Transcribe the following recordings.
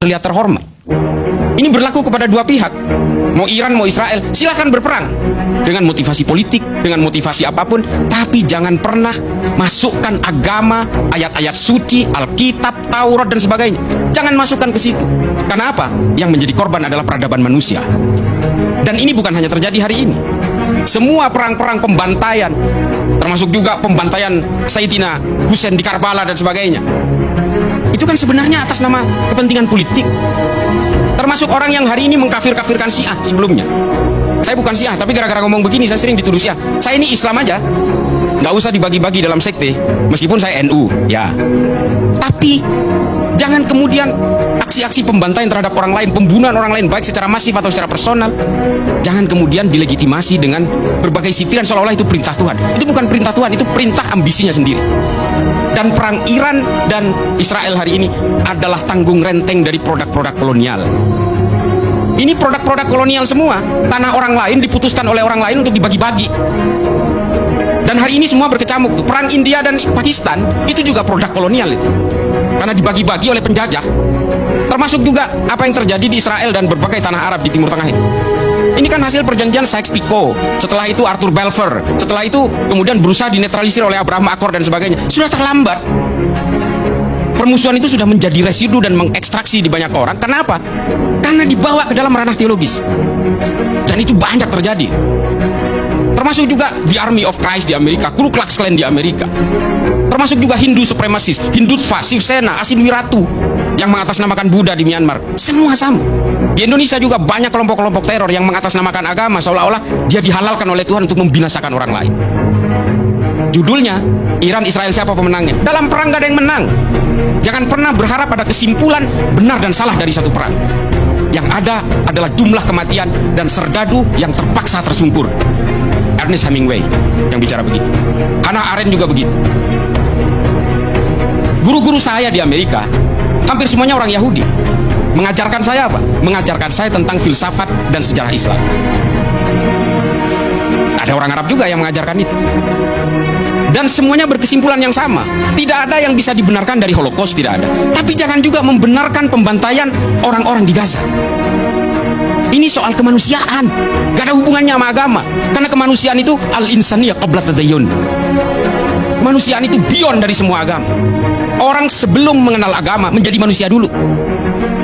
terlihat terhormat. Ini berlaku kepada dua pihak, mau Iran mau Israel, silakan berperang dengan motivasi politik, dengan motivasi apapun, tapi jangan pernah masukkan agama, ayat-ayat suci, Alkitab, Taurat dan sebagainya. Jangan masukkan ke situ. Karena apa? Yang menjadi korban adalah peradaban manusia. Dan ini bukan hanya terjadi hari ini. Semua perang-perang pembantaian, termasuk juga pembantaian Sayyidina Husain di Karbala dan sebagainya, itu kan sebenarnya atas nama kepentingan politik. Termasuk orang yang hari ini mengkafir-kafirkan Syiah sebelumnya. Saya bukan Syiah, tapi gara-gara ngomong begini saya sering dituduh Syiah. Saya ini Islam aja, nggak usah dibagi-bagi dalam sekte, meskipun saya NU ya. Tapi jangan kemudian aksi-aksi pembantaian terhadap orang lain, pembunuhan orang lain, baik secara masif atau secara personal, jangan kemudian dilegitimasi dengan berbagai sitiran seolah-olah itu perintah Tuhan. Itu bukan perintah Tuhan, itu perintah ambisinya sendiri. Dan perang Iran dan Israel hari ini adalah tanggung renteng dari produk-produk kolonial. Ini produk-produk kolonial semua. Tanah orang lain diputuskan oleh orang lain untuk dibagi-bagi. Dan hari ini semua berkecamuk tuh. Perang India dan Pakistan itu juga produk kolonial itu. Karena dibagi-bagi oleh penjajah. Termasuk juga apa yang terjadi di Israel dan berbagai tanah Arab di Timur Tengah itu. Ini kan hasil perjanjian Sykes-Picot. Setelah itu Arthur Balfour. Setelah itu kemudian berusaha dinetralisir oleh Abraham Accord dan sebagainya. Sudah terlambat. Permusuhan itu sudah menjadi residu dan mengekstraksi di banyak orang. Kenapa? Karena dibawa ke dalam ranah teologis. Dan itu banyak terjadi. Termasuk juga The Army of Christ di Amerika, Ku Klux Klan di Amerika. Termasuk juga Hindu supremasis, Hindutva, Shivsena, Asin Wiratu yang mengatasnamakan Buddha di Myanmar. Semua sama. Di Indonesia juga banyak kelompok-kelompok teror yang mengatasnamakan agama seolah-olah dia dihalalkan oleh Tuhan untuk membinasakan orang lain. Judulnya, Iran Israel siapa pemenangnya? Dalam perang gak ada yang menang. Jangan pernah berharap ada kesimpulan benar dan salah dari satu perang. Yang ada adalah jumlah kematian dan serdadu yang terpaksa tersungkur. Ernest Hemingway yang bicara begitu. Hannah Arendt juga begitu. Guru-guru saya di Amerika hampir semuanya orang Yahudi. Mengajarkan saya apa? Mengajarkan saya tentang filsafat dan sejarah Islam. Ada orang Arab juga yang mengajarkan itu. Dan semuanya berkesimpulan yang sama. Tidak ada yang bisa dibenarkan dari Holocaust, tidak ada. Tapi jangan juga membenarkan pembantaian orang-orang di Gaza. Ini soal kemanusiaan, gak ada hubungannya sama agama. Karena kemanusiaan itu al-insaniyah qabla tadayyun. Kemanusiaan itu beyond dari semua agama. Orang sebelum mengenal agama menjadi manusia dulu.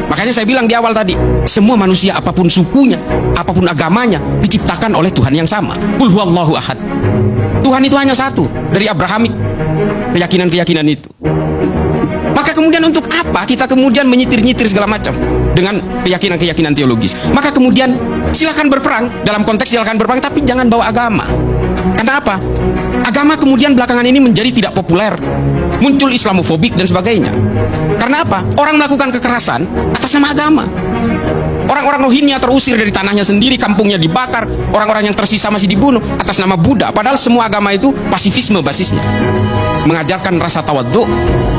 Makanya saya bilang di awal tadi, semua manusia apapun sukunya, apapun agamanya, diciptakan oleh Tuhan yang sama. Qul huwallahu ahad. Tuhan itu hanya satu, dari Abrahamik, keyakinan-keyakinan itu. Maka kemudian untuk apa kita kemudian menyitir-nyitir segala macam dengan keyakinan-keyakinan teologis? Maka kemudian silakan berperang, dalam konteks silakan berperang, tapi jangan bawa agama. Karena apa? Agama kemudian belakangan ini menjadi tidak populer, muncul Islamofobik dan sebagainya. Karena apa? Orang melakukan kekerasan atas nama agama. Orang-orang Rohingya terusir dari tanahnya sendiri, kampungnya dibakar, orang-orang yang tersisa masih dibunuh atas nama Buddha. Padahal semua agama itu pasifisme basisnya, mengajarkan rasa tawadhu,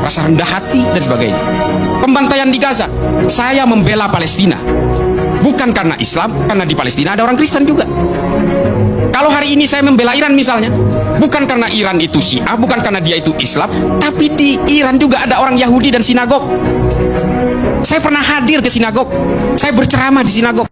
rasa rendah hati dan sebagainya. Pembantaian di Gaza, saya membela Palestina, bukan karena Islam, karena di Palestina ada orang Kristen juga. Kalau hari ini saya membela Iran misalnya, bukan karena Iran itu Syiah, bukan karena dia itu Islam, tapi di Iran juga ada orang Yahudi dan sinagog. Saya pernah hadir ke sinagog, saya berceramah di sinagog.